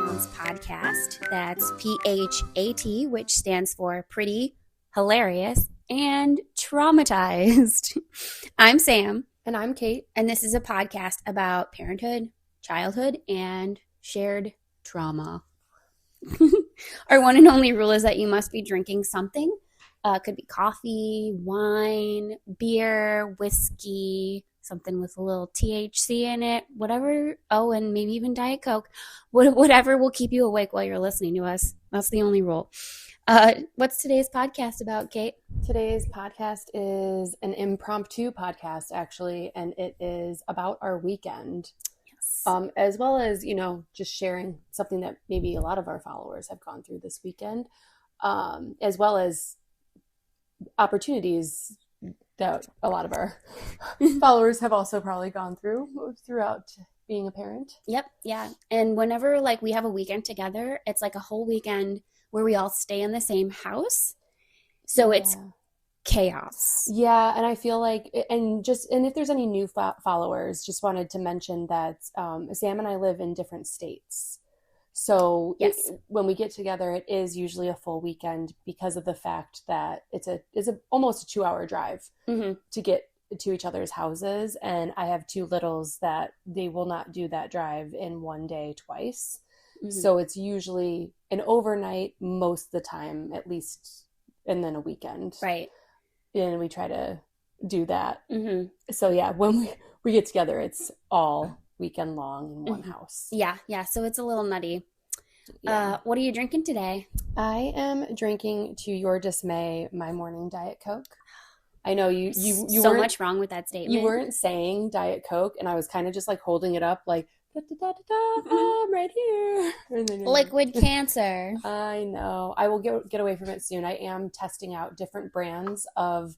Moms podcast. That's P.H.A.T, which stands for Pretty, Hilarious, and Traumatized. I'm Sam. And I'm Kate. And this is a podcast about parenthood, childhood, and shared trauma. Our one and only rule is that you must be drinking something. Could be coffee, wine, beer, whiskey, something with a little THC in it, whatever. Oh, and maybe even Diet Coke. Whatever will keep you awake while you're listening to us. That's the only rule. What's today's podcast about, Kate? Today's podcast is an impromptu podcast, actually, and it is about our weekend. Yes. As well as, just sharing something that maybe a lot of our followers have gone through this weekend, as well as opportunities that a lot of our followers have also probably gone through throughout being a parent. Yep. Yeah. And whenever we have a weekend together, it's like a whole weekend where we all stay in the same house. So it's chaos. Yeah. And I feel like, and if there's any new followers, just wanted to mention that Sam and I live in different states. So yes. When we get together, it is usually a full weekend because of the fact that it's almost a 2-hour drive to get to each other's houses. And I have two littles that they will not do that drive in one day twice. Mm-hmm. So it's usually an overnight most of the time, at least, and then a weekend. Right. And we try to do that. Mm-hmm. So yeah, when we get together, it's all weekend long in one house. Yeah. So it's a little nutty. Yeah. What are you drinking today? I am drinking, to your dismay, my morning Diet Coke. I know you so much wrong with that statement. You weren't saying Diet Coke, and I was kind of just holding it up like, I'm right here. Liquid cancer. I know. I will get away from it soon. I am testing out different brands of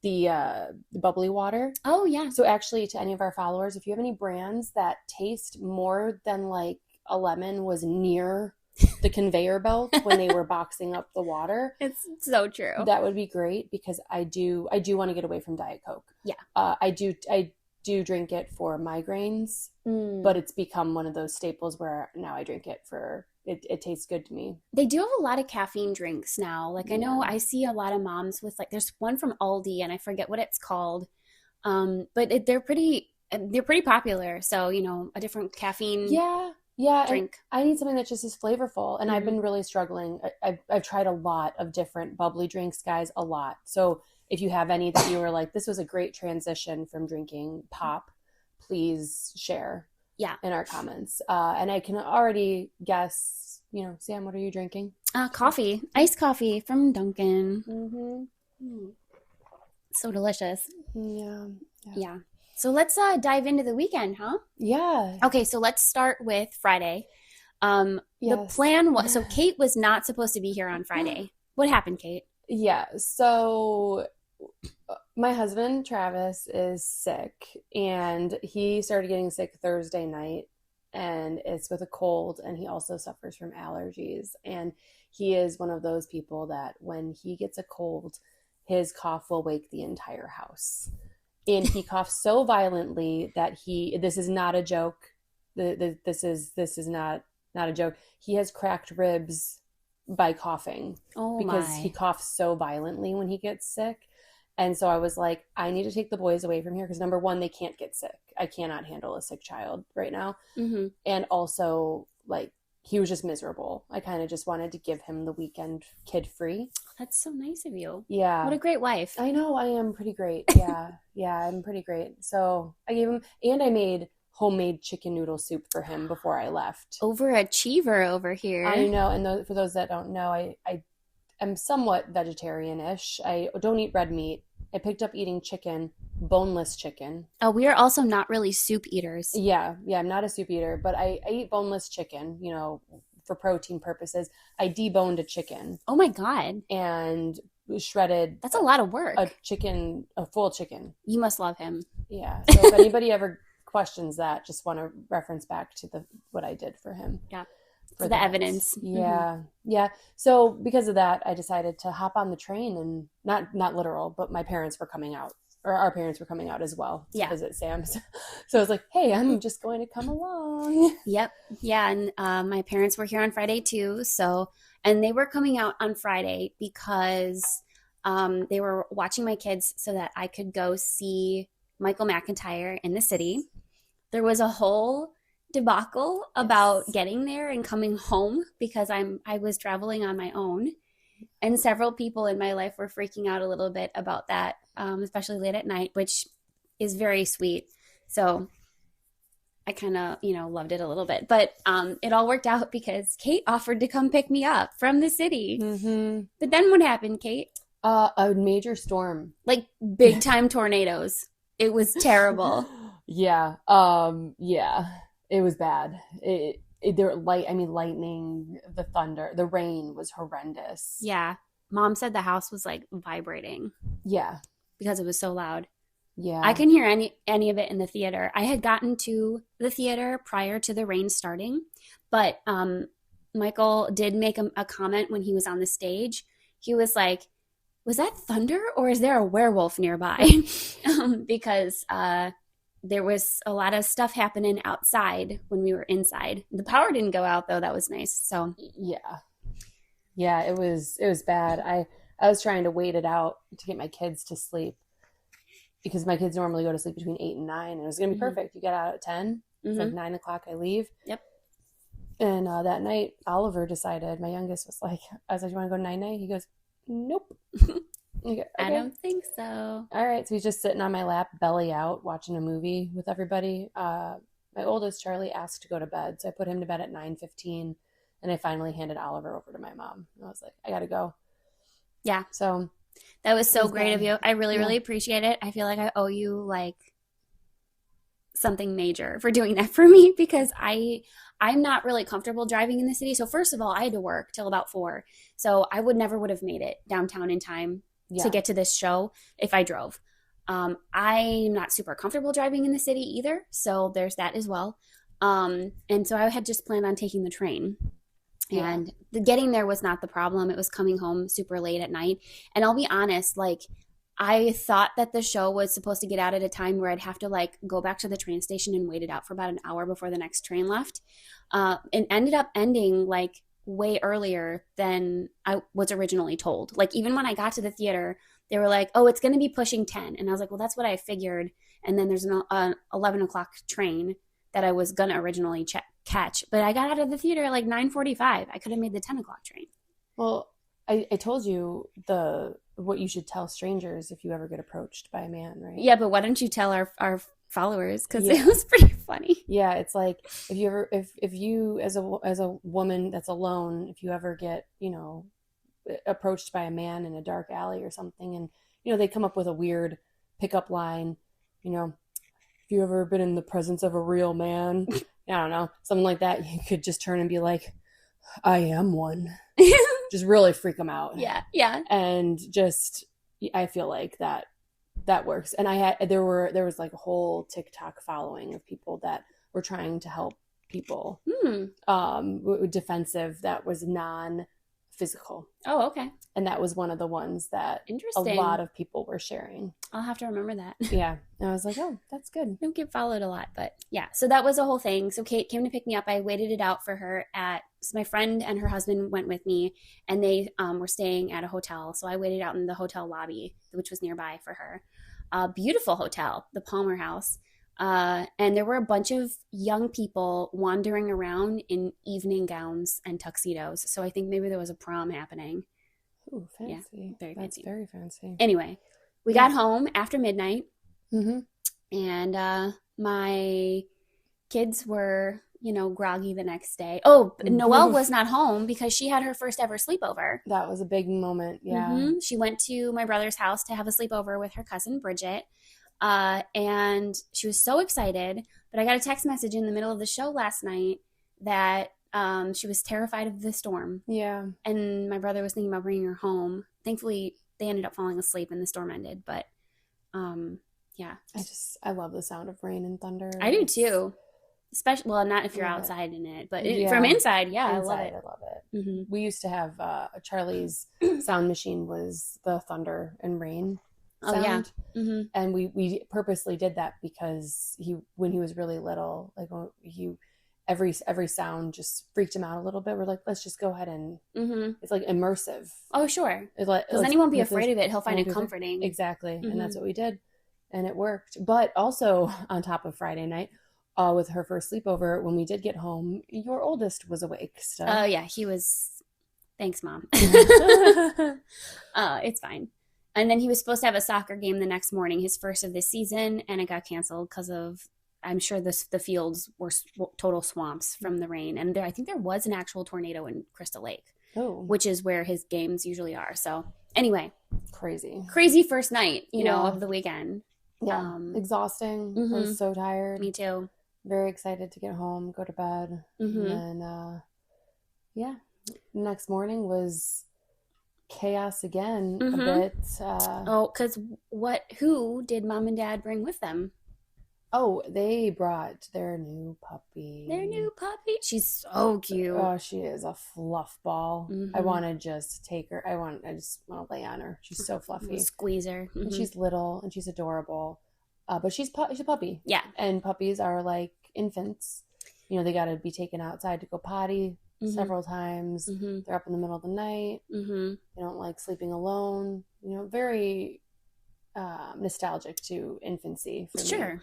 the bubbly water. Oh, yeah. So actually, to any of our followers, if you have any brands that taste more than like a lemon was near the conveyor belt when they were boxing up the water, it's so true. That would be great, because I do want to get away from Diet Coke. Yeah. I do drink it for migraines, but it's become one of those staples where now I drink it for it tastes good to me. They do have a lot of caffeine drinks now. I know I see a lot of moms with there's one from Aldi and I forget what it's called. But they're pretty popular. So, a different caffeine drink. I need something that just is flavorful. And I've been really struggling. I've tried a lot of different bubbly drinks, guys, a lot. So if you have any that you were like, this was a great transition from drinking pop, please share in our comments. And I can already guess, Sam, what are you drinking? Coffee. Iced coffee from Dunkin'. Mm-hmm. So delicious. Yeah. So let's dive into the weekend, huh? Yeah. Okay, so let's start with Friday. Yes. The plan was, so Kate was not supposed to be here on Friday. What happened, Kate? Yeah, so my husband, Travis, is sick, and he started getting sick Thursday night, and it's with a cold, and he also suffers from allergies, and he is one of those people that when he gets a cold, his cough will wake the entire house. And he coughs so violently that this is not a joke. This is not a joke. He has cracked ribs by coughing because he coughs so violently when he gets sick. And so I was like, I need to take the boys away from here because number one, they can't get sick. I cannot handle a sick child right now. Mm-hmm. And also, he was just miserable. I kind of just wanted to give him the weekend kid-free. That's so nice of you. Yeah. What a great wife. I know, I am pretty great. Yeah, I'm pretty great. So I gave him, and I made homemade chicken noodle soup for him before I left. Overachiever over here. I know, and for those that don't know, I am somewhat vegetarian-ish. I don't eat red meat. I picked up eating chicken, boneless chicken. Oh, we are also not really soup eaters. Yeah, I'm not a soup eater, but I eat boneless chicken, for protein purposes. I deboned a chicken. Oh my God. And shredded. That's a lot of work. A full chicken. You must love him. Yeah. So if anybody ever questions that, just want to reference back to what I did for him. Yeah. For the evidence. Yeah. Mm-hmm. Yeah. So because of that, I decided to hop on the train, and not literal, but my parents were coming out or our parents were coming out as well to Yeah. visit Sam. So I was like, hey, I'm just going to come along. Yep. Yeah. And my parents were here on Friday too. So, and they were coming out on Friday because they were watching my kids so that I could go see Michael McIntyre in the city. There was a whole debacle about Yes. getting there and coming home because I was traveling on my own, and several people in my life were freaking out a little bit about that, especially late at night, which is very sweet. So I kind of, loved it a little bit. But it all worked out because Kate offered to come pick me up from the city. Mm-hmm. But then what happened, Kate? A major storm. Like big time tornadoes. It was terrible. Yeah. Yeah. It was bad. Lightning, the thunder, the rain was horrendous. Yeah. Mom said the house was like vibrating Yeah. because it was so loud. Yeah. I couldn't hear any of it in the theater. I had gotten to the theater prior to the rain starting, but Michael did make a comment when he was on the stage. He was like, "Was that thunder or is there a werewolf nearby?" Because there was a lot of stuff happening outside when we were inside. The power didn't go out though. That was nice. So Yeah. Yeah, it was bad. I was trying to wait it out to get my kids to sleep because my kids normally go to sleep between 8 and 9, and it was going to be perfect. You get out at 10. It's like 9 o'clock I leave. Yep. And that night, Oliver decided, my youngest was like, I was like, you want to go night-night? He goes, nope. Okay. I don't think so. All right. So he's just sitting on my lap, belly out, watching a movie with everybody. My oldest, Charlie, asked to go to bed. So I put him to bed at 9:15, and I finally handed Oliver over to my mom. I was like, I got to go. Yeah. So that was so great of you. I really, Yeah. really appreciate it. I feel like I owe you like something major for doing that for me because I'm not really comfortable driving in the city. So first of all, I had to work till about 4. So I would have made it downtown in time to get to this show if I drove. I'm not super comfortable driving in the city either. So there's that as well. And so I had just planned on taking the train. Yeah. And the getting there was not the problem. It was coming home super late at night. And I'll be honest, like I thought that the show was supposed to get out at a time where I'd have to like go back to the train station and wait it out for about an hour before the next train left. And ended up ending like way earlier than I was originally told. Like even when I got to the theater, they were like, "Oh, it's going to be pushing 10," and I was like, "Well, that's what I figured." And then there's an 11 o'clock train that I was going to originally catch, but I got out of the theater at like 9:45. I could have made the 10 o'clock train. Well, I told you what you should tell strangers if you ever get approached by a man, right? Yeah, but why don't you tell our followers because Yeah. it was pretty funny. Yeah, it's like if you as a woman that's alone, if you ever get, approached by a man in a dark alley or something, and they come up with a weird pickup line, have you ever been in the presence of a real man? I don't know, something like that. You could just turn and be like, I am one. Just really freak them out. Yeah. And just, I feel like that works. And there was like a whole TikTok following of people that were trying to help people defensive that was non-physical. Oh, okay. And that was one of the ones that Interesting. a lot of people were sharing. I'll have to remember that. Yeah. And I was like, oh, that's good. I don't get followed a lot, but yeah. So that was a whole thing. So Kate came to pick me up. I waited it out for her so my friend and her husband went with me, and they were staying at a hotel. So I waited out in the hotel lobby, which was nearby for her. Beautiful hotel, the Palmer House. And there were a bunch of young people wandering around in evening gowns and tuxedos. So I think maybe there was a prom happening. Ooh, fancy. Yeah, very fancy. That's very fancy. Anyway, we got home after midnight, Mm-hmm. and my kids were, groggy the next day. Oh, Noelle was not home because she had her first ever sleepover. That was a big moment. Yeah. Mm-hmm. She went to my brother's house to have a sleepover with her cousin Bridget. And she was so excited, but I got a text message in the middle of the show last night that she was terrified of the storm. Yeah. And my brother was thinking about bringing her home. Thankfully, they ended up falling asleep and the storm ended. But yeah. I love the sound of rain and thunder. I do too. Especially, well, not if you're outside in it, but Yeah. from inside, yeah, I love Inside, it. I love it. Mm-hmm. We used to have Charlie's sound machine was the thunder and rain. Oh yeah. sound. And we purposely did that because when he was really little, like when he every sound just freaked him out a little bit. We're like, let's just go ahead and it's like immersive. Oh sure. Because then Let's he won't be make afraid this of it. He'll find it won't be afraid. comforting. Exactly. And that's what we did. And it worked. But also on top of Friday night, with her first sleepover, when we did get home, your oldest was awake still. Oh yeah, he was. Thanks, Mom. It's fine. And then he was supposed to have a soccer game the next morning, his first of this season, and it got canceled because of, I'm sure the fields were total swamps from the rain. And I think there was an actual tornado in Crystal Lake, which is where his games usually are. So anyway, crazy first night, of the weekend. Yeah, exhausting. I was so tired. Me too. Very excited to get home, go to bed, and then next morning was chaos again a bit. Because who did Mom and Dad bring with them? Oh, they brought their new puppy. She's so cute. Oh, she is a fluff ball. I want to just take her. I just want to lay on her. She's so fluffy. Squeeze her. And she's little and she's adorable. But she's a puppy. Yeah. And puppies are like infants. They got to be taken outside to go potty several times. They're up in the middle of the night. They don't like sleeping alone. Very nostalgic to infancy for me. Sure.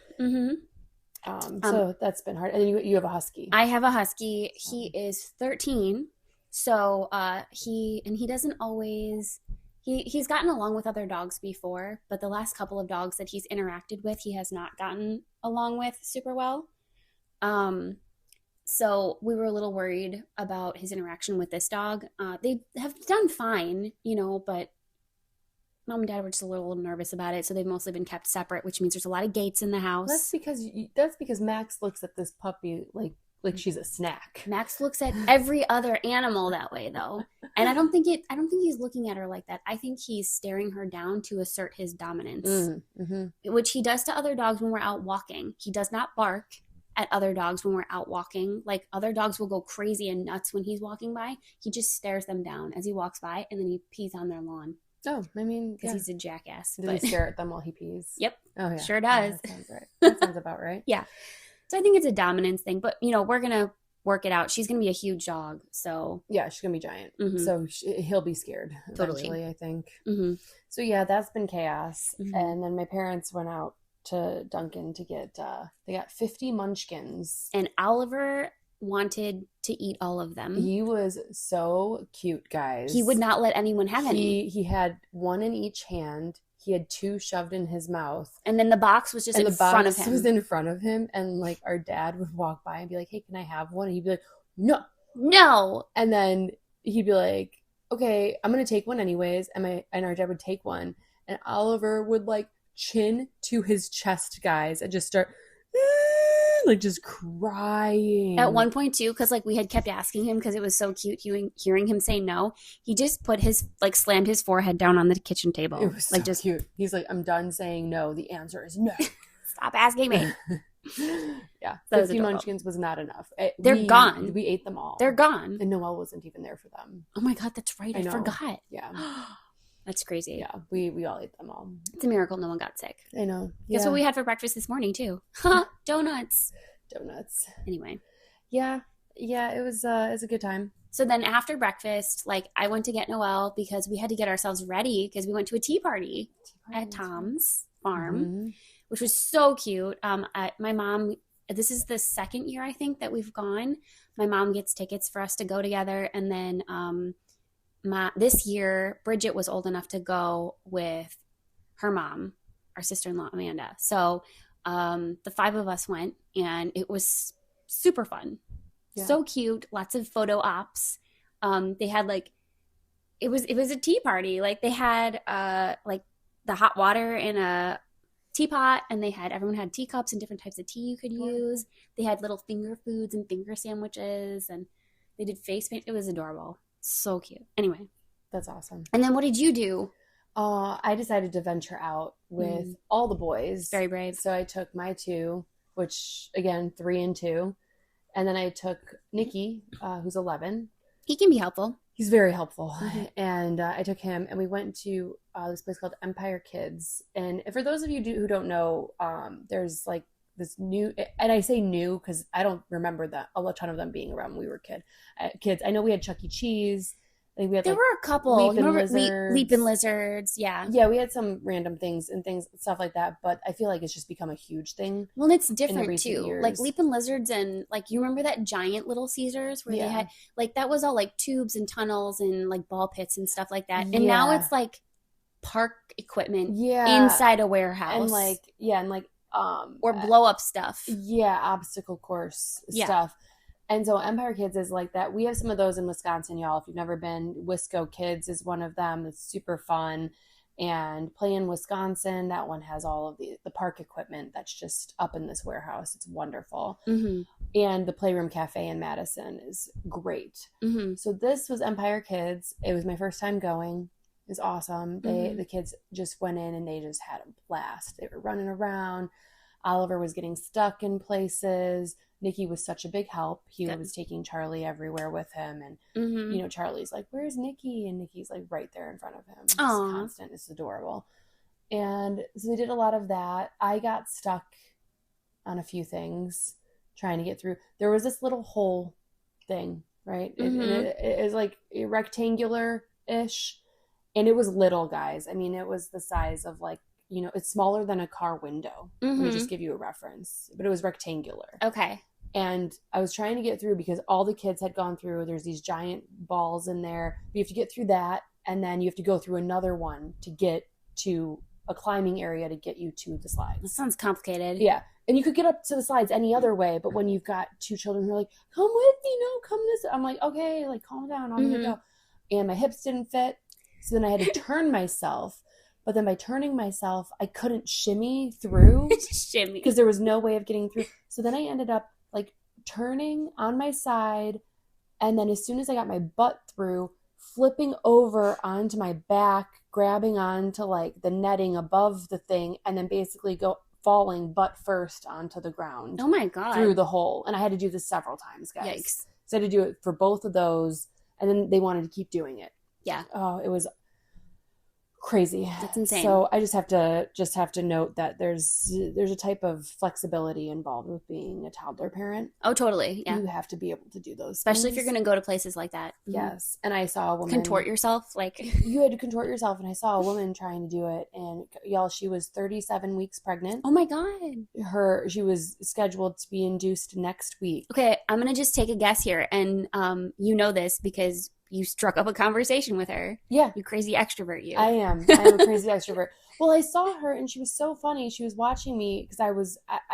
So that's been hard. And then you have a husky. I have a husky. He is 13. So he doesn't always... He's gotten along with other dogs before, but the last couple of dogs that he's interacted with, he has not gotten along with super well. So we were a little worried about his interaction with this dog. They have done fine, but Mom and Dad were just a little nervous about it. So they've mostly been kept separate, which means there's a lot of gates in the house. That's because Max looks at this puppy like she's a snack. Max looks at every other animal that way, though. And I don't think he's looking at her like that. I think he's staring her down to assert his dominance, which he does to other dogs when we're out walking. He does not bark at other dogs when we're out walking. Like, other dogs will go crazy and nuts when he's walking by. He just stares them down as he walks by, and then he pees on their lawn. Oh, I mean, because he's a jackass. Does he stare at them while he pees? Yep. Oh, yeah. Sure does. That sounds right. That sounds about right. Yeah. So I think it's a dominance thing, but we're gonna work it out. She's gonna be a huge dog, so yeah, she's gonna be giant. So he'll be scared eventually, I think. So yeah, that's been chaos. And then my parents went out to Dunkin' to get they got 50 munchkins, and Oliver wanted to eat all of them. He was so cute, guys. He would not let anyone have any. He had one in each hand. He had two shoved in his mouth. And then the box was just in front of him. The box was in front of him. And like our dad would walk by and be like, hey, can I have one? And he'd be like, no. No. And then he'd be like, okay, I'm going to take one anyways. And our dad would take one. And Oliver would like chin to his chest, guys, and just start like just crying. At one point too, because like we had kept asking him because it was so cute hearing him say no, he just put slammed his forehead down on the kitchen table. It was like so just cute. He's like, I'm done saying no. The answer is no. Stop asking me. Yeah, 50 munchkins was not enough. They're gone. We ate them all. They're gone. And Noelle wasn't even there for them. Oh my god, that's right. I forgot. Yeah. That's crazy. Yeah, we all ate them all. It's a miracle no one got sick. I know. Guess what we had for breakfast this morning too? Donuts. Anyway. Yeah, it was a good time. So then after breakfast, like I went to get Noelle because we had to get ourselves ready because we went to a tea party at Tom's farm, which was so cute. My mom, this is the second year I think that we've gone. My mom gets tickets for us to go together, and then this year, Bridget was old enough to go with her mom, our sister-in-law, Amanda. So the five of us went, and it was super fun. Yeah. So cute. Lots of photo ops. They had it was a tea party. Like they had the hot water in a teapot, and everyone had teacups and different types of tea you could use. They had little finger foods and finger sandwiches, and they did face paint. It was adorable. So cute. Anyway. That's awesome. And then what did you do? I decided to venture out with all the boys. Very brave. So I took my two, which, again, 3 and 2. And then I took Nikki, who's 11. He can be helpful. He's very helpful. Mm-hmm. And I took him and we went to this place called Empire Kids. And for those of you who don't know, there's like this new, and I say new because I don't remember that a ton of them being around when we were kids. I know we had Chuck E. Cheese. I think we had There like were a couple. You Leaping remember Lizards. Leaping Lizards? Yeah. Yeah, we had some random things, stuff like that. But I feel like it's just become a huge thing Well, and it's in the different recent too. years. Like Leaping Lizards and like you remember that giant Little Caesars where they Yeah. had like that was all like tubes and tunnels and like ball pits and stuff like that. And now Yeah. it's like park equipment Yeah. inside a warehouse. And like or blow up stuff. Yeah, obstacle course Yeah. stuff. And so Empire Kids is like that. We have some of those in Wisconsin, y'all. If you've never been, Wisco Kids is one of them. It's super fun. And Play in Wisconsin, that one has all of the park equipment that's just up in this warehouse. It's wonderful. Mm-hmm. And the Playroom Cafe in Madison is great. Mm-hmm. So this was Empire Kids. It was my first time going. It was awesome. The kids just went in and they just had a blast. They were running around. Oliver was getting stuck in places. Nikki was such a big help. He was taking Charlie everywhere with him. And, you know, Charlie's like, where's Nikki? And Nikki's like right there in front of him. It's constant. It's adorable. And so they did a lot of that. I got stuck on a few things trying to get through. There was this little hole thing, right? It was like rectangular-ish. And it was little, guys. I mean, it was the size of like, you know, it's smaller than a car window. Let me just give you a reference. But it was rectangular. Okay. And I was trying to get through because all the kids had gone through. There's these giant balls in there. You have to get through that. And then you have to go through another one to get to a climbing area to get you to the slides. That sounds complicated. Yeah. And you could get up to the slides any other way. But when you've got two children who are like, come with me, no, come this. I'm like, okay, like calm down. I'm going to go. And my hips didn't fit. So then I had to turn myself. But then by turning myself, I couldn't shimmy through. Shimmy. Because there was no way of getting through. So then I ended up like turning on my side. And then as soon as I got my butt through, flipping over onto my back, grabbing onto like the netting above the thing, and then basically falling butt first onto the ground. Oh my God. Through the hole. And I had to do this several times, guys. Yikes. So I had to do it for both of those. And then they wanted to keep doing it. Yeah. Oh, it was crazy. That's insane. So I just have to note that there's a type of flexibility involved with being a toddler parent. Oh, totally. Yeah. You have to be able to do those especially things. if you're going to go to places like that. Yes. And I saw a woman contort yourself like you had to contort yourself, and I saw a woman trying to do it, and y'all, she was 37 weeks pregnant. Oh my God. She was scheduled to be induced next week. Okay, I'm going to just take a guess here, and you know this because you struck up a conversation with her. Yeah. You crazy extrovert, you. I am a crazy extrovert. Well, I saw her and she was so funny. She was watching me because I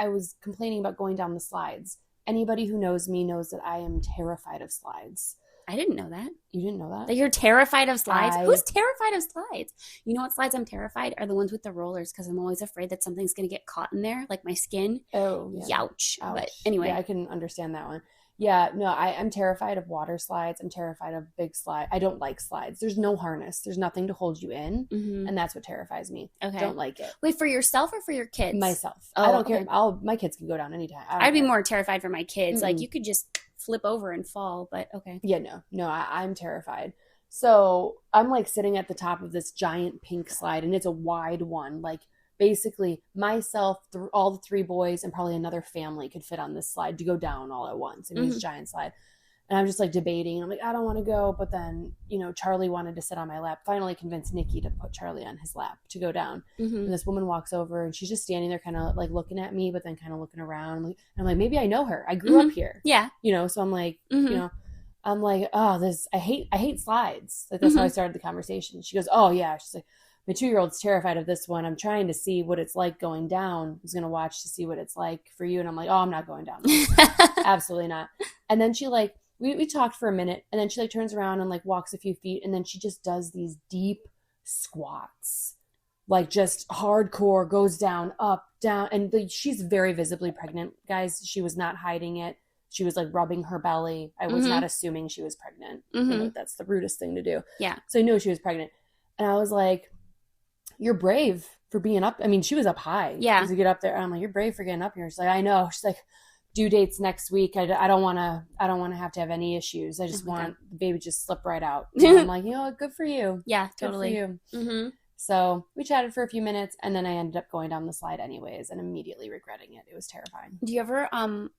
was complaining about going down the slides. Anybody who knows me knows that I am terrified of slides. I didn't know that. You didn't know that? That you're terrified of slides? Who's terrified of slides? You know what slides I'm terrified are the ones with the rollers because I'm always afraid that something's going to get caught in there, like my skin. Oh, yeah. Youch. But anyway. Yeah, I can understand that one. Yeah, no, I'm terrified of water slides. I'm terrified of big slides. I don't like slides. There's no harness. There's nothing to hold you in. Mm-hmm. And that's what terrifies me. Okay. Don't like it. Wait, for yourself or for your kids? Myself. Oh, I don't okay. care. My kids can go down anytime. I'd be more terrified for my kids. Mm-mm. Like, you could just flip over and fall, but okay. Yeah, no, I'm terrified. So I'm like sitting at the top of this giant pink slide, and it's a wide one. Like, basically myself, all the three boys, and probably another family could fit on this slide to go down all at once. I mean, it's a giant slide. And I'm just like debating. And I'm like, I don't want to go. But then, you know, Charlie wanted to sit on my lap. Finally convinced Nikki to put Charlie on his lap to go down. Mm-hmm. And this woman walks over and she's just standing there kind of like looking at me, but then kind of looking around. And I'm like, maybe I know her. I grew up here. Yeah. You know, so I'm like, you know, I'm like, oh, I hate slides. Like, that's how I started the conversation. She goes, oh, yeah. She's like, my 2-year-old's terrified of this one. I'm trying to see what it's like going down. I was going to watch to see what it's like for you. And I'm like, oh, I'm not going down. Absolutely not. And then she like, we talked for a minute, and then she like turns around and like walks a few feet, and then she just does these deep squats, like just hardcore, goes down, up, down. And she's very visibly pregnant, guys. She was not hiding it. She was like rubbing her belly. I was not assuming she was pregnant. You know, that's the rudest thing to do. Yeah. So I knew she was pregnant. And I was like, you're brave for being up. I mean, she was up high. Yeah. To get up there. And I'm like, you're brave for getting up here. She's like, I know. She's like, due dates next week. I don't want to have any issues. I just want the baby to just slip right out. And I'm like, good for you. Yeah, totally. Good for you. Mm-hmm. So we chatted for a few minutes, and then I ended up going down the slide anyways and immediately regretting it. It was terrifying. Do you ever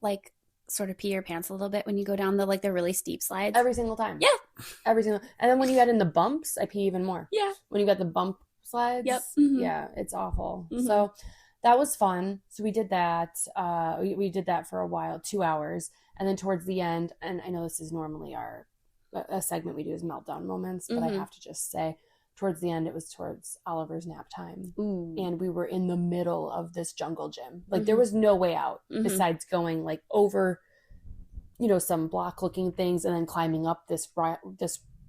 like sort of pee your pants a little bit when you go down the really steep slides? Every single time. Yeah. Every single. And then when you get in the bumps, I pee even more. Yeah. When you got the bump slides. Yep. Mm-hmm. Yeah, it's awful. Mm-hmm. So that was fun. So we did that. We did that for a while, 2 hours, and then towards the end. And I know this is normally a segment we do is meltdown moments, but I have to just say, towards the end, it was towards Oliver's nap time. Ooh. And we were in the middle of this jungle gym. Like there was no way out besides going like over, some block looking things and then climbing up this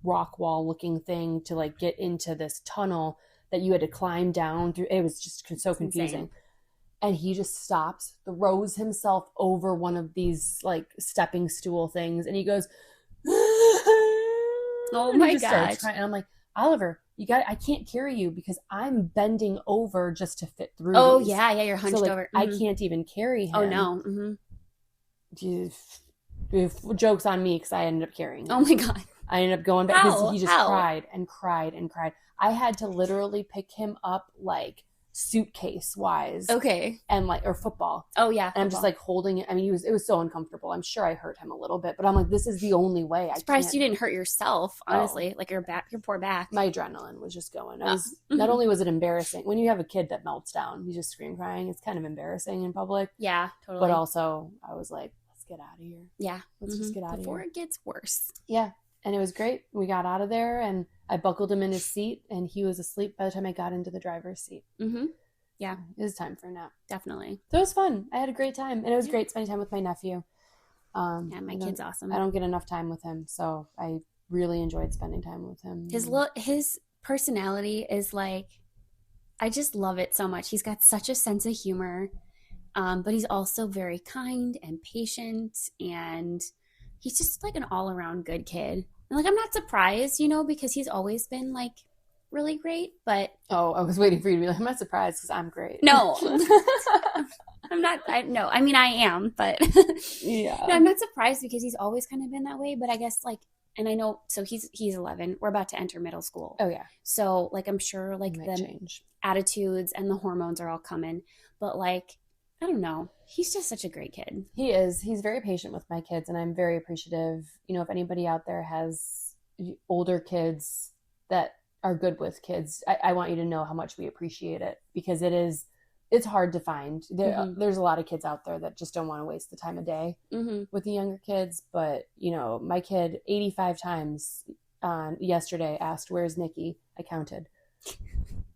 rock wall looking thing to like get into this tunnel that you had to climb down through. It was just so confusing. Insane. And he just stops, throws himself over one of these like stepping stool things, and he goes, "Oh my gosh!" And I'm like, Oliver, I can't carry you because I'm bending over just to fit through. Oh these. yeah, you're hunched over. I can't even carry him. Oh no. Joke's on me because I ended up carrying him. Oh my god. I ended up going back because he just How? cried and cried and cried. I had to literally pick him up like suitcase wise. Okay. And like, or football. Oh yeah. And I'm just like holding it. I mean, it was so uncomfortable. I'm sure I hurt him a little bit, but I'm like, this is the only way. I'm surprised you didn't hurt yourself, honestly. Like your poor back. My adrenaline was just going. Not only was it embarrassing, when you have a kid that melts down, you just scream crying. It's kind of embarrassing in public. Yeah, totally. But also I was like, let's get out of here. Yeah. Let's just get out of here. Before it gets worse. Yeah. And it was great. We got out of there and I buckled him in his seat and he was asleep by the time I got into the driver's seat. Mm-hmm. Yeah. It was time for a nap. Definitely. So it was fun. I had a great time. And it was great spending time with my nephew. Yeah, my kid's awesome. I don't get enough time with him. So I really enjoyed spending time with him. His personality is like, I just love it so much. He's got such a sense of humor. But he's also very kind and patient, and he's just like an all-around good kid. And like I'm not surprised, because he's always been like really great, but I was waiting for you to be like, I'm not surprised because I'm great. No. I'm not. I mean I am, but yeah. No, I'm not surprised because he's always kind of been that way, but I guess like, and I know, so he's 11. We're about to enter middle school. Oh yeah. So like I'm sure like the change. Attitudes and the hormones are all coming, but like I don't know. He's just such a great kid. He is. He's very patient with my kids, and I'm very appreciative. If anybody out there has older kids that are good with kids, I want you to know how much we appreciate it because it's hard to find. There's a lot of kids out there that just don't want to waste the time of day with the younger kids. But, my kid 85 times yesterday asked, "Where's Nikki?" I counted.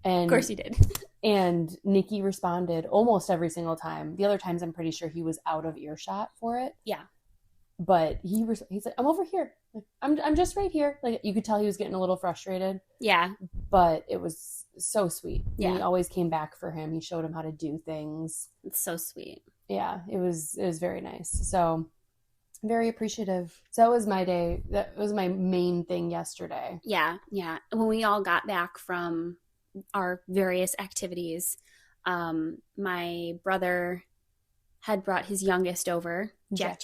And of course he did. And Nikki responded almost every single time. The other times I'm pretty sure he was out of earshot for it. Yeah. But he's like, "I'm over here. Like, I'm just right here." Like you could tell he was getting a little frustrated. Yeah. But it was so sweet. Yeah. And he always came back for him. He showed him how to do things. It's so sweet. Yeah. It was very nice. So very appreciative. So that was my day. That was my main thing yesterday. Yeah. Yeah. When we all got back from our various activities, my brother had brought his youngest over, Jack.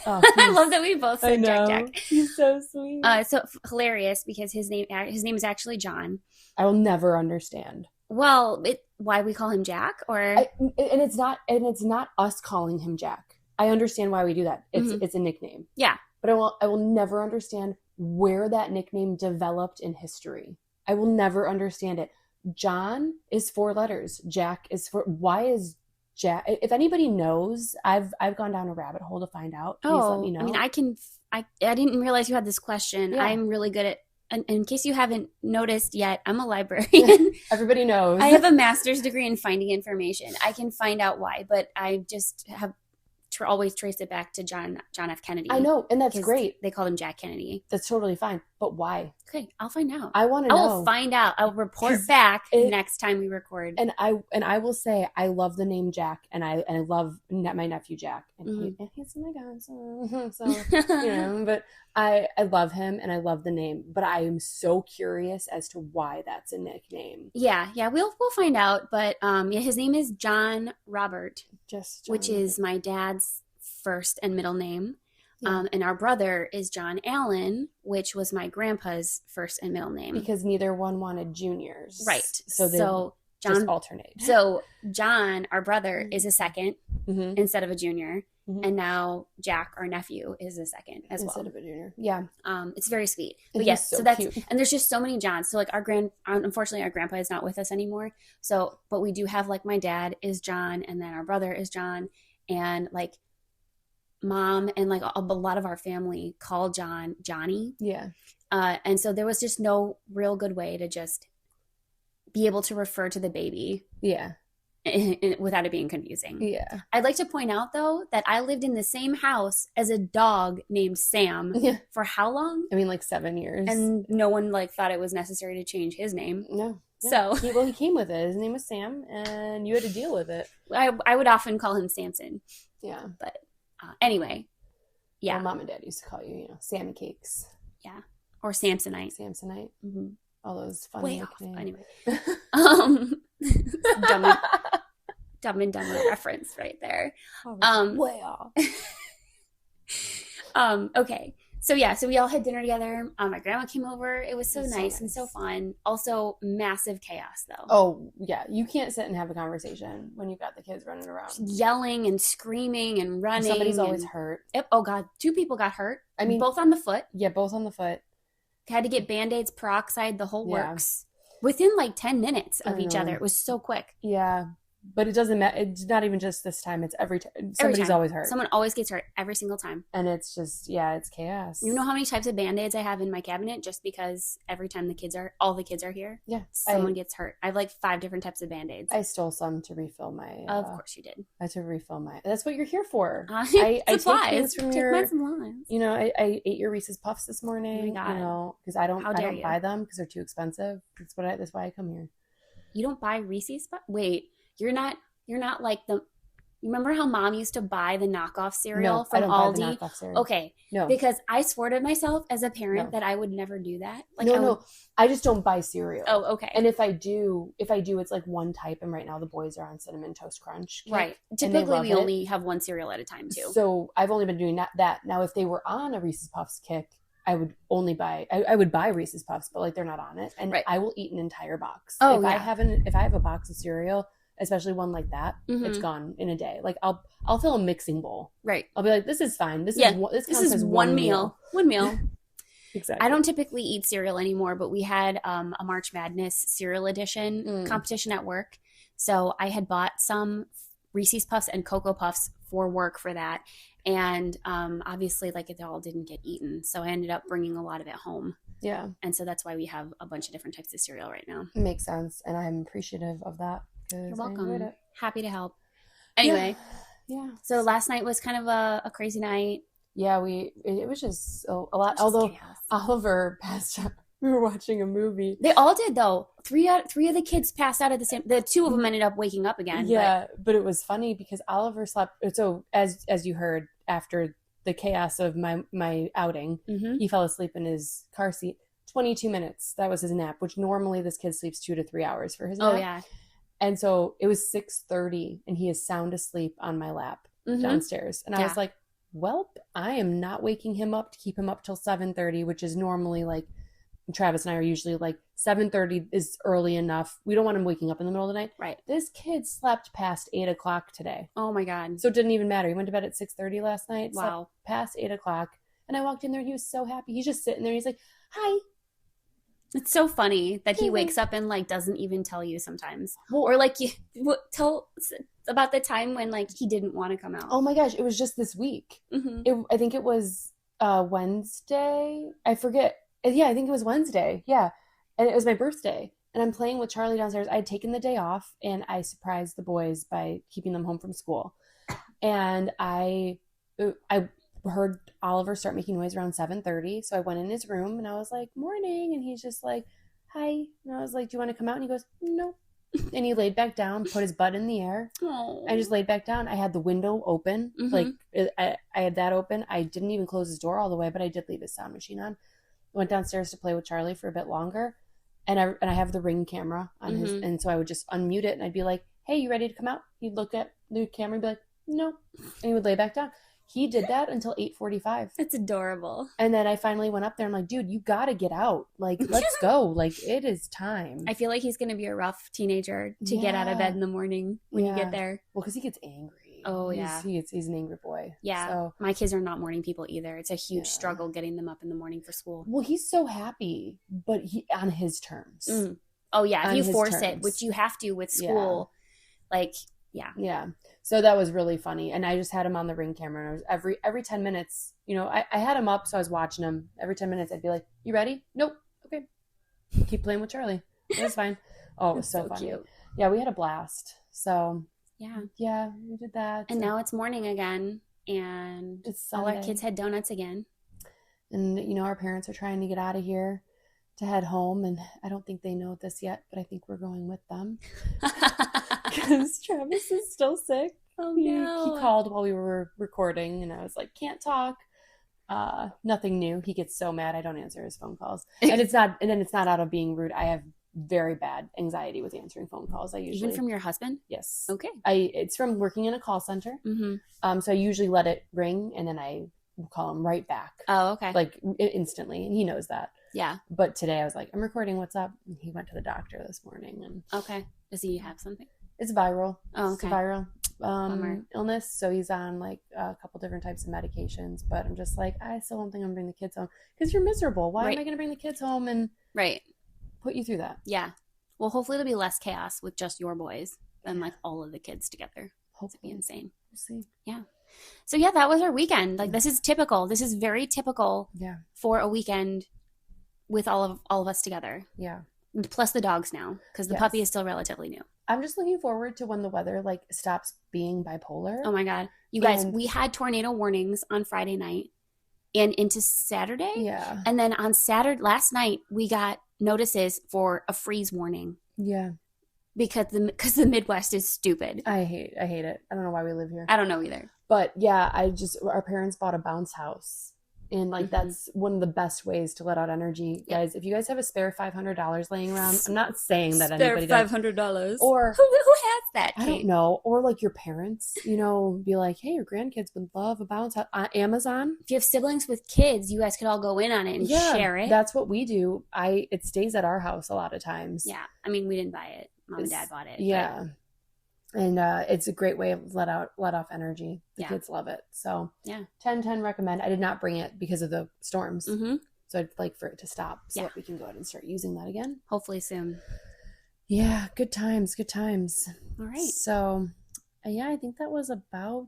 Oh, I love that we both said Jack. He's so sweet. So hilarious because his name is actually John. I will never understand. Well, why we call him Jack, and it's not us calling him Jack. I understand why we do that. It's a nickname. Yeah, but I will never understand where that nickname developed in history. I will never understand it. John is 4 letters. Jack is 4. Why is Jack? If anybody knows, I've gone down a rabbit hole to find out. Please let me know. I mean, I didn't realize you had this question. Yeah. I'm really good at, in case you haven't noticed yet, I'm a librarian. Everybody knows. I have a master's degree in finding information. I can find out why, but I just have always traced it back to John F. Kennedy. I know, and that's great. They called him Jack Kennedy. That's totally fine. But why? Okay, I'll find out. I want to know. I will find out. I'll report back next time we record. And I will say I love the name Jack, and I love my nephew Jack, and he's my godson. So but I love him and I love the name, but I am so curious as to why that's a nickname. Yeah, we'll find out. But his name is John Robert, Just which is my dad's first and middle name. Yeah. And our brother is John Allen, which was my grandpa's first and middle name. Because neither one wanted juniors. Right. So they just alternate. So John, our brother, is a second Mm-hmm. instead of a junior. Mhm. And now Jack, our nephew, is a second as Instead well. of a junior. Yeah. It's very sweet. But And yes, he's so that's cute. and there's just so many Johns. So like unfortunately our grandpa is not with us anymore. So but we do have like my dad is John and then our brother is John and like mom and like a lot of our family call John Johnny. Yeah. And so there was just no real good way to just be able to refer to the baby. Yeah. Without it being confusing. Yeah. I'd like to point out though that I lived in the same house as a dog named Sam for how long? I mean, like 7 years. And no one like thought it was necessary to change his name. No. So he came with it. His name was Sam, and you had to deal with it. I would often call him Samson. Yeah. But anyway, yeah. Well, mom and dad used to call you, Sammy Cakes. Yeah. Or Samsonite. Samsonite. Mm-hmm. All those fun Way nicknames. Off. Anyway. Dumb and Dumber reference right there. Way off. Okay. So yeah, so we all had dinner together. My grandma came over. It was so It's so nice and so fun. Also massive chaos though. Oh yeah, you can't sit and have a conversation when you've got the kids running around. Yelling and screaming and running. Somebody's always hurt. Yep. Oh God, 2 people got hurt. I mean, both on the foot. Yeah, both on the foot. Had to get Band-Aids, peroxide, the whole Yeah. works. Within like 10 minutes of each other. It was so quick. Yeah. But it doesn't matter. It's not even just this time. It's every time. Somebody's always hurt. Someone always gets hurt every single time. And it's just, it's chaos. You know how many types of Band-Aids I have in my cabinet just because every time all the kids are here? Yeah. Someone gets hurt. I have like 5 different types of Band-Aids. I stole some to refill my... of course you did. To refill my... That's what you're here for. I take things from your... my supplies. I ate your Reese's Puffs this morning. Oh my God. Because I don't you. buy them because they're too expensive. That's why I come here. You don't buy Reese's Puffs? Wait, you're not like the... You remember how mom used to buy the knockoff cereal from I don't Aldi? buy the knockoff cereal. Okay. No. Because I swore to myself as a parent that I would never do that. Like no. I just don't buy cereal. Oh, okay. And if I do, it's like one type. And right now the boys are on Cinnamon Toast Crunch. Right. Typically we only have one cereal at a time too. So I've only been doing that. Now, if they were on a Reese's Puffs kick, I would only buy, I would buy Reese's Puffs, but like they're not on it. And I will eat an entire box. Oh, if I have a box of cereal, especially one like that, it's gone in a day. Like I'll fill a mixing bowl. Right. I'll be like, this is fine. This is one meal. One meal. Exactly. I don't typically eat cereal anymore, but we had a March Madness cereal edition competition at work. So I had bought some Reese's Puffs and Cocoa Puffs for work for that. And obviously, like, it all didn't get eaten. So I ended up bringing a lot of it home. Yeah. And so that's why we have a bunch of different types of cereal right now. It makes sense. And I'm appreciative of that. You're welcome. Happy to help. Anyway. Yeah. So last night was kind of a crazy night. Yeah, it was just a lot. Although chaos. Oliver passed out. We were watching a movie. They all did, though. Three of the kids passed out at the same. The 2 of them ended up waking up again. Yeah, but it was funny because Oliver slept. So as you heard, after the chaos of my outing, he fell asleep in his car seat. 22 minutes. That was his nap, which normally this kid sleeps 2 to 3 hours for his nap. Oh yeah. And so it was 6:30, and he is sound asleep on my lap downstairs. And I was like, "Welp, I am not waking him up to keep him up till 7:30, which is normally like." Travis and I are usually like 7:30 is early enough. We don't want him waking up in the middle of the night. Right. This kid slept past 8 o'clock today. Oh my God. So it didn't even matter. He went to bed at 6:30 last night. Wow. Slept past 8 o'clock. And I walked in there and he was so happy. He's just sitting there. He's like, "Hi." It's so funny that he wakes up and like doesn't even tell you sometimes. Well, or like you tell about the time when like he didn't want to come out. Oh my gosh. It was just this week. I think it was Wednesday. I forget. Yeah, I think it was Wednesday. Yeah. And it was my birthday. And I'm playing with Charlie downstairs. I had taken the day off and I surprised the boys by keeping them home from school. And I heard Oliver start making noise around 7:30. So I went in his room and I was like, "Morning." And he's just like, "Hi." And I was like, "Do you want to come out?" And he goes, "No." And he laid back down, put his butt in the air. Aww. I just laid back down. I had the window open. Like I had that open. I didn't even close his door all the way, but I did leave his sound machine on. Went downstairs to play with Charlie for a bit longer. And I have the Ring camera on his, and so I would just unmute it and I'd be like, "Hey, you ready to come out?" He'd look at the camera and be like, "No." And he would lay back down. He did that until 8:45. That's adorable. And then I finally went up there. I'm like, dude, you got to get out. Like, let's go. Like, it is time. I feel like he's going to be a rough teenager to get out of bed in the morning when you get there. Well, because he gets angry. Oh, yeah. He's an angry boy. Yeah. So, my kids are not morning people either. It's a huge struggle getting them up in the morning for school. Well, he's so happy, but on his terms. Mm. Oh, yeah. If you force it, which you have to with school, like, yeah. Yeah. So that was really funny. And I just had him on the Ring camera. And I was every 10 minutes, you know, I had him up. So I was watching him. Every 10 minutes, I'd be like, you ready? Nope. Okay. Keep playing with Charlie. That's fine. Oh, it was so funny. Cute. Yeah, we had a blast. So yeah, we did that. And now it's morning again. And all our kids had donuts again. And, you know, our parents are trying to get out of here to head home. And I don't think they know this yet, but I think we're going with them. Because Travis is still sick. Oh, no. He called while we were recording, and I was like, can't talk. Nothing new. He gets so mad I don't answer his phone calls. And it's not out of being rude. I have very bad anxiety with answering phone calls. Even from your husband? Yes. Okay. It's from working in a call center. Mm-hmm. So I usually let it ring, and then I call him right back. Oh, okay. Like instantly, and he knows that. Yeah. But today I was like, I'm recording. What's up? And he went to the doctor this morning. And okay. Does he have something? It's viral. Oh, okay. It's a viral illness. So he's on like a couple different types of medications. But I'm just like, I still don't think I'm going to bring the kids home. Because you're miserable. Why am I going to bring the kids home and put you through that? Yeah. Well, hopefully it'll be less chaos with just your boys than like all of the kids together. Hopefully. It'd be insane. We'll see. Yeah. So yeah, that was our weekend. Like this is typical. This is very typical for a weekend with all of us together. Yeah. Plus the dogs now, because the puppy is still relatively new. I'm just looking forward to when the weather like stops being bipolar. Oh my God. You guys, we had tornado warnings on Friday night and into Saturday. Yeah. And then on last night, we got notices for a freeze warning. Yeah. Because the Midwest is stupid. I hate it. I don't know why we live here. I don't know either. But yeah, our parents bought a bounce house. And like that's one of the best ways to let out energy, guys. If you guys have a spare $500 laying around, I'm not saying that anybody does. $500, or who has that? Kate? I don't know. Or like your parents, you know, be like, hey, your grandkids would love a bounce house. Amazon. If you have siblings with kids, you guys could all go in on it and share it. That's what we do. It stays at our house a lot of times. Yeah, I mean, we didn't buy it. Mom and Dad bought it. Yeah. But. And it's a great way of let off energy. The kids love it. So 10/10 recommend. I did not bring it because of the storms. Mm-hmm. So I'd like for it to stop so that we can go ahead and start using that again. Hopefully soon. Yeah, good times. All right. So I think that was about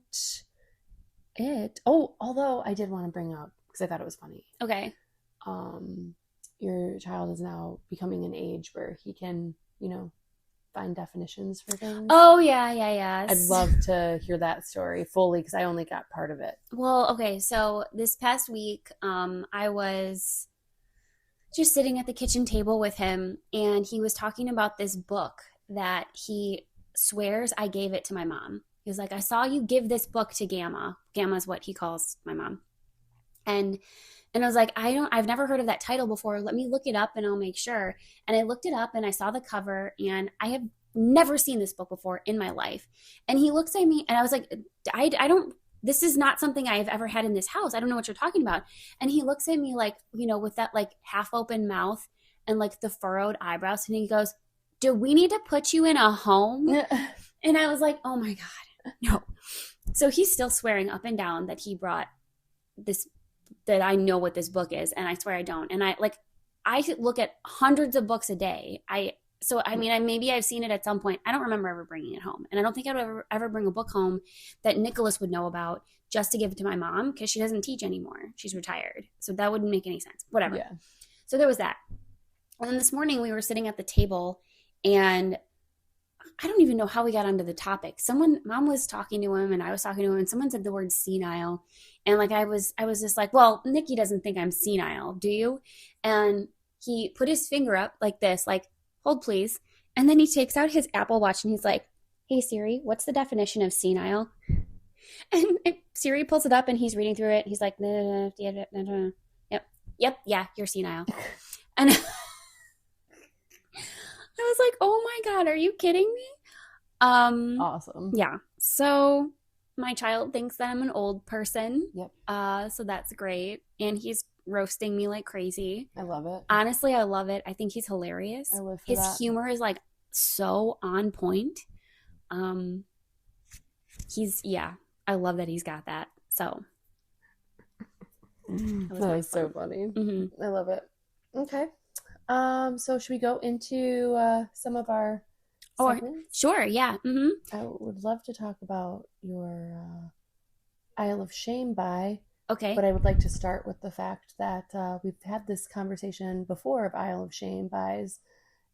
it. Oh, although I did want to bring up, because I thought it was funny. Okay. Your child is now becoming an age where he can, you know, find definitions for things. Oh, yeah. I'd love to hear that story fully because I only got part of it. Well, okay. So this past week, I was just sitting at the kitchen table with him, and he was talking about this book that he swears I gave it to my mom. He was like, I saw you give this book to Gamma. Gamma is what he calls my mom. And I was like, I've never heard of that title before. Let me look it up and I'll make sure. And I looked it up and I saw the cover, and I have never seen this book before in my life. And he looks at me and I was like, this is not something I have ever had in this house. I don't know what you're talking about. And he looks at me like, you know, with that like half open mouth and like the furrowed eyebrows. And he goes, do we need to put you in a home? And I was like, oh my God, no. So he's still swearing up and down that he brought this, that I know what this book is, and I swear I don't. And I look at hundreds of books a day. Maybe I've seen it at some point. I don't remember ever bringing it home, and I don't think I would ever bring a book home that Nicholas would know about just to give it to my mom, because she doesn't teach anymore. She's retired, so that wouldn't make any sense. Whatever. Yeah. So there was that. And then this morning we were sitting at the table, and I don't even know how we got onto the topic. Mom was talking to him and I was talking to him, and someone said the word senile. And like, I was just like, well, Nikki doesn't think I'm senile. Do you? And he put his finger up like this, like, hold please. And then he takes out his Apple Watch and he's like, hey Siri, what's the definition of senile? And Siri pulls it up and he's reading through it. He's like, yep, yeah, you're senile. And I was like, oh my God, are you kidding me? Awesome. Yeah. So my child thinks that I'm an old person. Yep. So that's great. And he's roasting me like crazy. I love it. Honestly, I love it. I think he's hilarious. I live for His that. humor is like so on point. Um, yeah, I love that he's got that. So That was so funny. Mm-hmm. I love it. Okay. So should we go into some of our segments? Sure, yeah. Mm-hmm. I would love to talk about your Isle of Shame buy, Okay. but I would like to start with the fact that we've had this conversation before of Isle of Shame buys,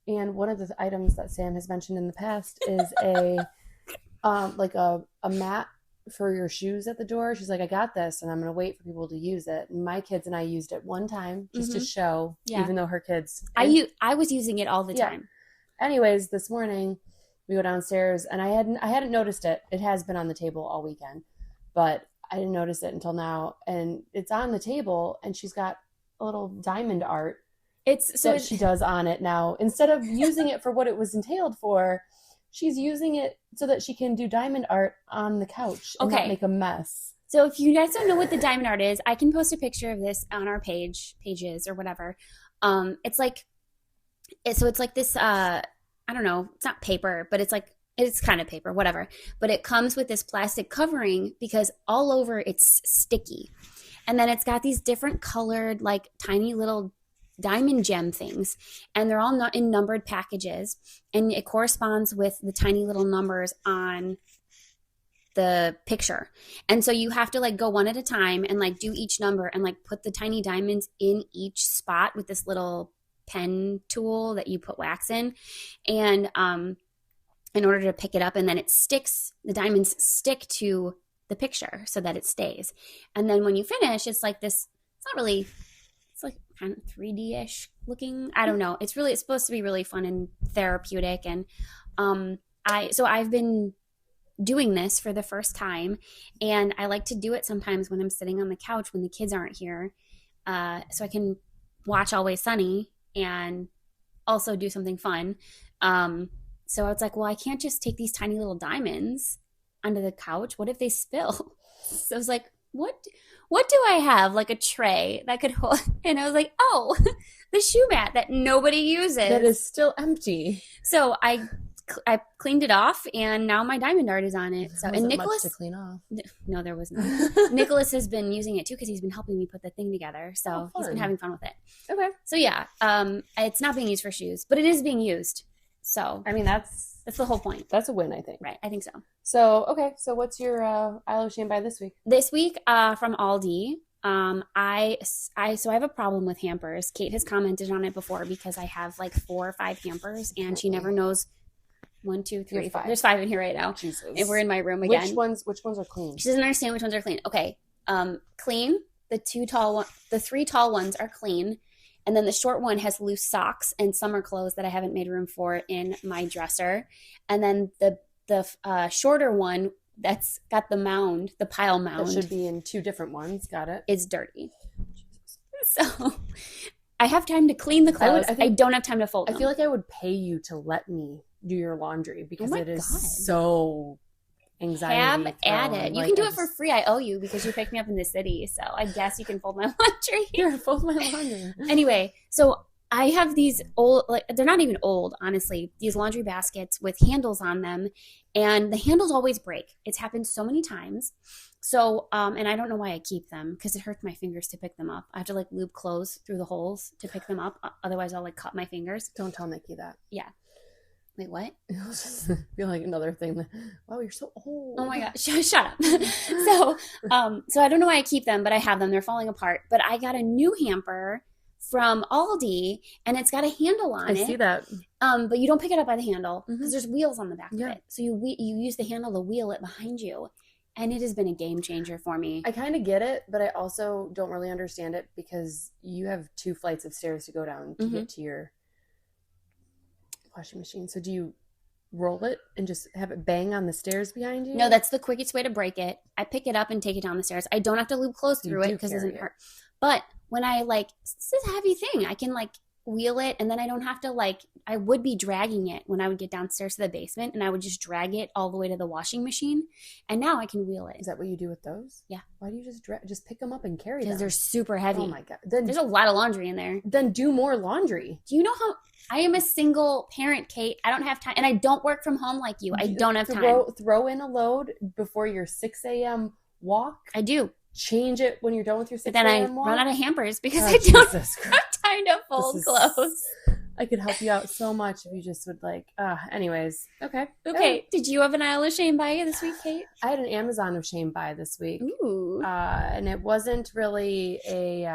and one of the items that Sam has mentioned in the past is a like a mat for your shoes at the door. She's like, I got this, and I'm gonna wait for people to use it. And my kids and I used it one time just to show, even though her kids. I was using it all the time. Anyways, this morning we go downstairs, and I hadn't noticed it. It has been on the table all weekend, but I didn't notice it until now, and it's on the table, and she's got a little diamond art. She does on it now. Instead of using it for what it was entailed for, she's using it so that she can do diamond art on the couch and not make a mess. So if you guys don't know what the diamond art is, I can post a picture of this on our pages or whatever. It's like this, I don't know, it's not paper, but it's kind of paper, whatever. But it comes with this plastic covering because all over it's sticky. And then it's got these different colored, like tiny little diamond gem things, and they're all not in numbered packages, and it corresponds with the tiny little numbers on the picture. And so you have to like go one at a time and like do each number and like put the tiny diamonds in each spot with this little pen tool that you put wax in, and in order to pick it up, and then the diamonds stick to the picture so that it stays. And then when you finish, it's like this, it's like kind of 3D-ish looking. I don't know. It's supposed to be really fun and therapeutic. And I've been doing this for the first time, and I like to do it sometimes when I'm sitting on the couch when the kids aren't here, so I can watch Always Sunny and also do something fun. So I was like, well, I can't just take these tiny little diamonds onto the couch. What if they spill? So I was like, what do I have? Like a tray that could hold, and I was like, oh, the shoe mat that nobody uses. That is still empty. So I cleaned it off, and now my diamond art is on it. So, and Nicholas, much to clean off. No, there was not. Nicholas has been using it too because he's been helping me put the thing together. So he's been having fun with it. Okay. So yeah, it's not being used for shoes, but it is being used. So I mean, that's the whole point. That's a win, I think. Right, I think so. So okay, so what's your Isle of Shame buy this week? This week, from Aldi. I have a problem with hampers. Kate has commented on it before because I have like 4 or 5 hampers, and she never knows. 1, 2, 3, 4. There's 5 in here right now. Jesus. And we're in my room again. Which ones are clean? She doesn't understand which ones are clean. Okay. Clean. The 3 tall ones are clean. And then the short one has loose socks and summer clothes that I haven't made room for in my dresser. And then the shorter one that's got the pile mound. That should be in 2 different ones. Got it. Is dirty. So I have time to clean the clothes. I don't have time to fold them. I feel like I would pay you to let me do your laundry because it is God. So anxiety. Have at it. You can do it for free. I owe you because you picked me up in the city. So I guess you can fold my laundry. Here, fold my laundry. Anyway, so I have these old, like, they're not even old, honestly, these laundry baskets with handles on them, and the handles always break. It's happened so many times. So, and I don't know why I keep them because it hurts my fingers to pick them up. I have to like lube clothes through the holes to pick them up. Otherwise I'll like cut my fingers. Don't tell Nikki that. Yeah. Wait, what? It'll just feel like another thing that, wow, you're so old. Oh my God. Shut up. So I don't know why I keep them, but I have them. They're falling apart. But I got a new hamper from Aldi, and it's got a handle on it. I see that. But you don't pick it up by the handle because there's wheels on the back of it. So you use the handle to wheel it behind you. And it has been a game changer for me. I kind of get it, but I also don't really understand it because you have 2 flights of stairs to go down to get to your washing machine. So do you roll it and just have it bang on the stairs behind you? No, that's the quickest way to break it. I pick it up and take it down the stairs. I don't have to lube clothes through it because it doesn't hurt. But when I it's a heavy thing. I can like wheel it, and then I don't have to like, I would be dragging it when I would get downstairs to the basement, and I would just drag it all the way to the washing machine, and now I can wheel it. Is that what you do with those? Yeah. Why do you just pick them up and carry them? Because they're super heavy. Oh my God. Then there's a lot of laundry in there. Then do more laundry. Do you know how I am a single parent, Kate? I don't have time, and I don't work from home like you. I don't have time. Throw in a load before your 6 a.m. walk. I do. Change it when you're done with your 6 But then I a.m. walk. run out of hampers because I don't have time to fold clothes. I could help you out so much if you just would like. Anyways, okay. Okay. Did you have an aisle of shame by you this week, Kate? I had an Amazon of shame buy this week. Ooh. And it wasn't really a.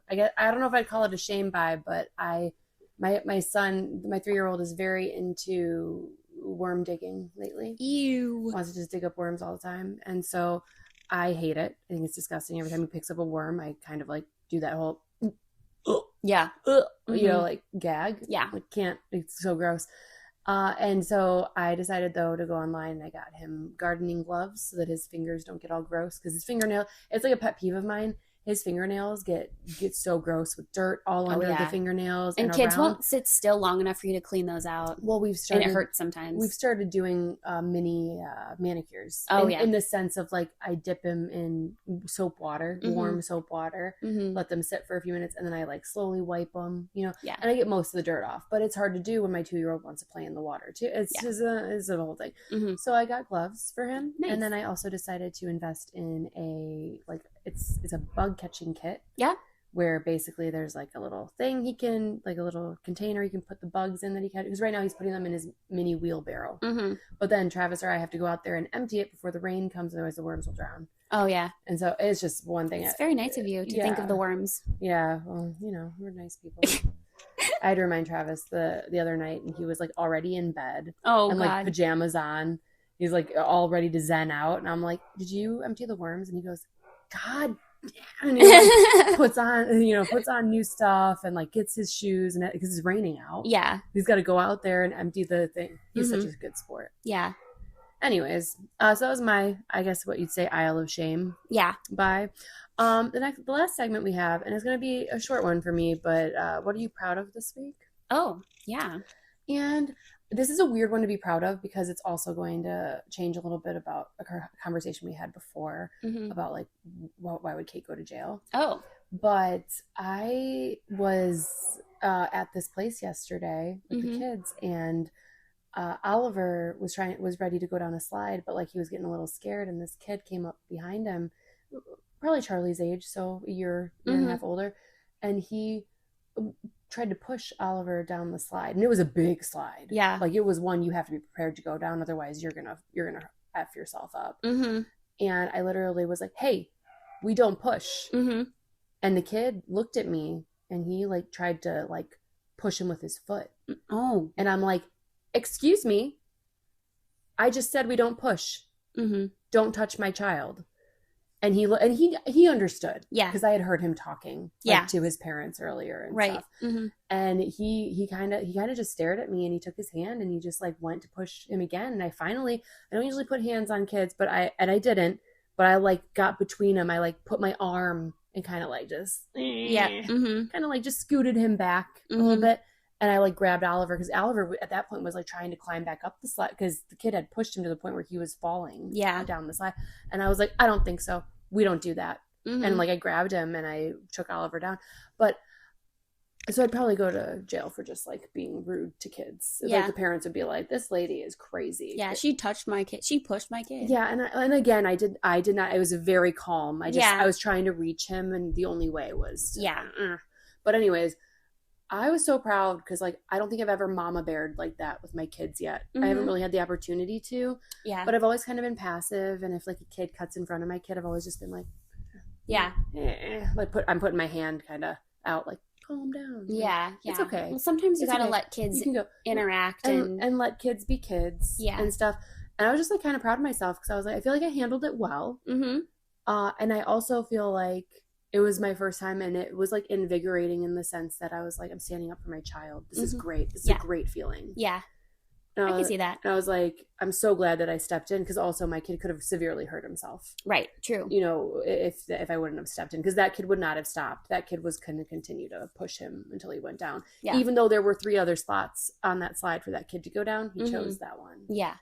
I don't know if I'd call it a shame buy, but my son, my 3-year-old, is very into worm digging lately. Ew. Wants to just dig up worms all the time, and so I hate it. I think it's disgusting. Every time he picks up a worm, I kind of like do that whole. Yeah. You know, like gag. Yeah. Like can't. It's so gross. And so I decided though to go online and I got him gardening gloves so that his fingers don't get all gross because his fingernail. It's like a pet peeve of mine. His fingernails get so gross with dirt all under the fingernails. And kids won't sit still long enough for you to clean those out. Well, and it hurts sometimes. We've started doing mini manicures. Oh, in the sense of like I dip him in soap water, warm soap water, let them sit for a few minutes, and then I like slowly wipe them, you know. Yeah. And I get most of the dirt off, but it's hard to do when my 2-year-old wants to play in the water too. It's just it's a whole thing. So I got gloves for him, and then I also decided to invest in a it's a bug catching kit. Yeah. Where basically there's like a little thing he can, like a little container he can put the bugs in that he can, because right now he's putting them in his mini wheelbarrow. But then Travis or I have to go out there and empty it before the rain comes, otherwise the worms will drown. Oh, yeah. And so it's just one thing. It's very nice of you to think of the worms. Yeah. Well, you know, we're nice people. I had to remind Travis the other night, and he was like already in bed. Oh, and God. like pajamas on. He's like all ready to zen out. And I'm like, did you empty the worms? And he goes, God. And he like puts on new stuff and like gets his shoes, and because it's raining out. Yeah. He's got to go out there and empty the thing. He's such a good sport. Yeah. Anyways, so that was my, I guess what you'd say, aisle of shame. Yeah. Bye. The last segment we have, and it's going to be a short one for me, but what are you proud of this week? Oh, yeah. And this is a weird one to be proud of because it's also going to change a little bit about a conversation we had before about like why would Kate go to jail? Oh, but I was at this place yesterday with the kids, and Oliver was ready to go down a slide, but like he was getting a little scared, and this kid came up behind him, probably Charlie's age, so a year and a half older, and he tried to push Oliver down the slide, and it was a big slide. Yeah, like it was one you have to be prepared to go down, otherwise you're gonna F yourself up. And I literally was like, "Hey, we don't push." And the kid looked at me, and he like tried to like push him with his foot. Oh, and I'm like, "Excuse me, I just said we don't push. Don't touch my child." And he understood, yeah, because I had heard him talking, like, to his parents earlier, and stuff. And he kind of just stared at me, and he took his hand, and he just like went to push him again. And I don't usually put hands on kids, but I didn't, but I like got between them. I like put my arm and kind of like just kind of like just scooted him back a little bit. And I like grabbed Oliver, because Oliver at that point was like trying to climb back up the slide, because the kid had pushed him to the point where he was falling down the slide. And I was like, I don't think so. We don't do that. And like I grabbed him and I took Oliver down. But so I'd probably go to jail for just like being rude to kids. Yeah. Like the parents would be like, this lady is crazy. Yeah, she touched my kid. She pushed my kid. Yeah, and again, I did not. I was very calm. I was trying to reach him, and the only way was to, But anyways, I was so proud because like I don't think I've ever mama beared like that with my kids yet. I haven't really had the opportunity to. Yeah. But I've always kind of been passive, and if like a kid cuts in front of my kid, I've always just been like, like I'm putting my hand kind of out, like, calm down. Yeah, yeah. It's okay. Well, sometimes you gotta let kids interact and let kids be kids. Yeah. And stuff. And I was just like kind of proud of myself because I was like, I feel like I handled it well. And I also feel like it was my first time, and it was like invigorating in the sense that I was like, I'm standing up for my child. This is great. This is a great feeling. Yeah. I can see that. And I was like, I'm so glad that I stepped in, because also my kid could have severely hurt himself. Right. True. If I wouldn't have stepped in, because that kid would not have stopped. That kid was going to continue to push him until he went down. Yeah. Even though there were 3 other spots on that slide for that kid to go down, he chose that one. Yeah.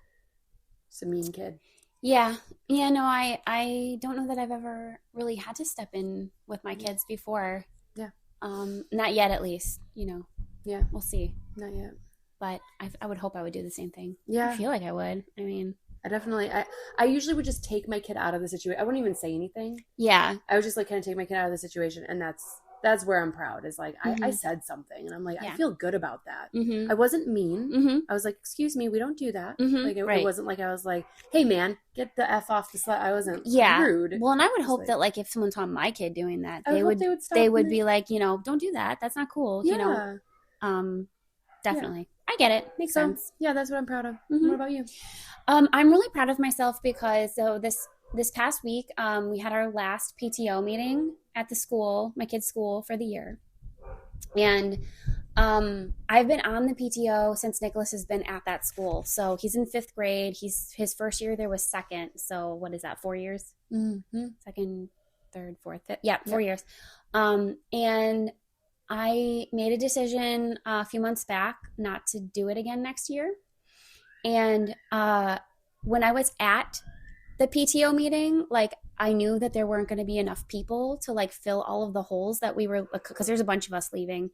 It's a mean kid. Yeah. Yeah, no, I don't know that I've ever really had to step in with my kids before. Yeah. Not yet, at least, Yeah. We'll see. Not yet. But I would hope I would do the same thing. Yeah. I feel like I would. I mean, I usually would just take my kid out of the situation. I wouldn't even say anything. Yeah. I would just like kind of take my kid out of the situation, and that's where I'm proud, is like I said something, and I'm like, I feel good about that. I wasn't mean. I was like, excuse me, we don't do that. Like it wasn't like I was like, hey man, get the F off the slide. I wasn't rude. Well, and I would hope that like if someone saw my kid doing that, they would be like, don't do that. That's not cool. Yeah. Definitely. Yeah. I get it. Makes sense. Yeah, that's what I'm proud of. What about you? I'm really proud of myself because this past week, we had our last PTO meeting at the school, my kid's school, for the year. And I've been on the PTO since Nicholas has been at that school. So he's in 5th grade. His first year there was 2nd. So what is that, 4 years? 2nd, 3rd, 4th, 5th. Yeah, 4 years. And I made a decision a few months back not to do it again next year. And when I was at the PTO meeting, like I knew that there weren't going to be enough people to like fill all of the holes that we were, because there's a bunch of us leaving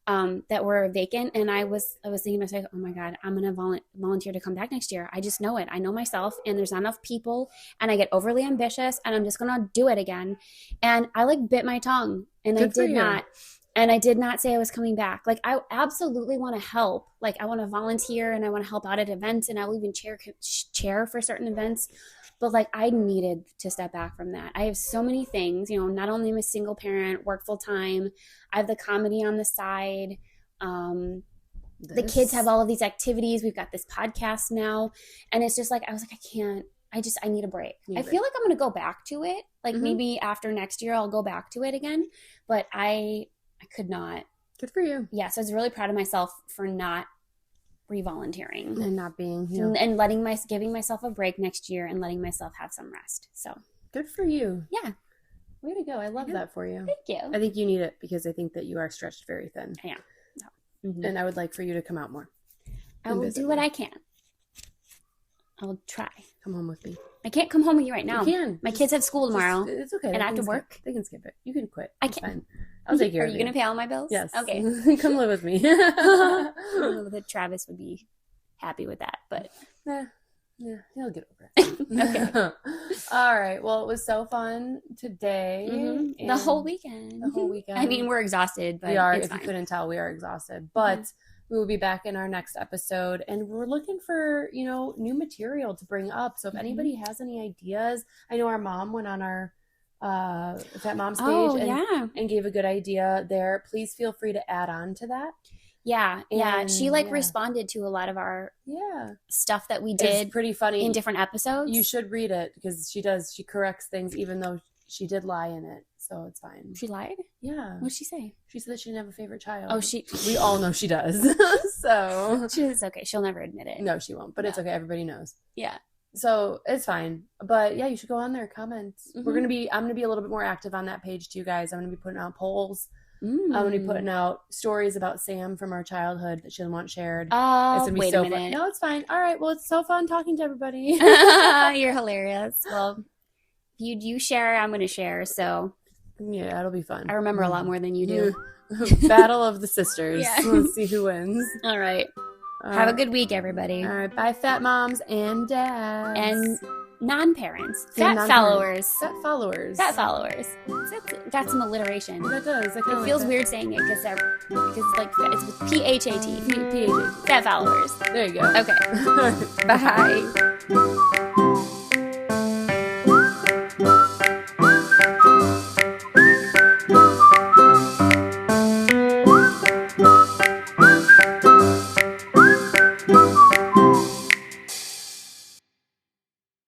that were vacant. And I was thinking to myself, oh my God, I'm going to volunteer to come back next year. I just know it. I know myself, and there's not enough people, and I get overly ambitious, and I'm just going to do it again. And I like bit my tongue, and I did not. And I did not say I was coming back. Like, I absolutely want to help. Like, I want to volunteer, and I want to help out at events, and I will even chair for certain events. But, like, I needed to step back from that. I have so many things. Not only am I a single parent, work full time, I have the comedy on the side. The kids have all of these activities. We've got this podcast now. And it's just like, I was like, I need a break. I feel like I'm going to go back to it. Like, maybe after next year, I'll go back to it again. But I could not. Good for you. Yeah, so I was really proud of myself for not re-volunteering and not being, and giving myself a break next year and letting myself have some rest. So good for you. Yeah, way to go. I love that for you. Thank you. I think you need it, because I think that you are stretched very thin. Yeah. And I would like for you to come out more. I will do what I can. I'll try. Come home with me. I can't come home with you right now. You can. My kids have school tomorrow. It's okay. And I have to work. They can skip it. You can quit. I can. I'll take care of you. Are you going to pay all my bills? Yes. Okay. Come live with me. I don't know that Travis would be happy with that, but yeah, he'll get over it. Okay. All right. Well, it was so fun today. The whole weekend. I mean, we're exhausted, but we are. It's if fine. You couldn't tell, we are exhausted. But we will be back in our next episode, and we're looking for new material to bring up. So if anybody has any ideas, I know our mom went on our Fat Moms page and gave a good idea there. Please feel free to add on to that. Yeah, she responded to a lot of our stuff that we did. It's pretty funny in different episodes. You should read it, because she corrects things, even though she did lie in it, so it's fine. She lied? Yeah. What did she say? She said that she didn't have a favorite child. Oh, we all know she does. So it's okay. She'll never admit it. No, she won't. But it's okay. Everybody knows. Yeah. So it's fine. But yeah, you should go on there, comment. I'm gonna be a little bit more active on that page too, guys. I'm gonna be putting out polls. I'm gonna be putting out stories about Sam from our childhood that she doesn't want shared. Oh, it's gonna be wait so a minute. Fun. No, it's fine. All right. Well, it's so fun talking to everybody. You're hilarious. Well, if you share, I'm gonna share. So yeah, it'll be fun. I remember a lot more than you do. Battle of the sisters. Yeah. Let's see who wins. All right. Have a good week, everybody. All right. Bye, fat moms and dads. And non-parents. Fat followers. Fat followers. Fat followers. That's some alliteration. That does. It feels weird saying it because it's like it's with P.H.A.T. P.H.A.T. Fat followers. There you go. Okay. Bye.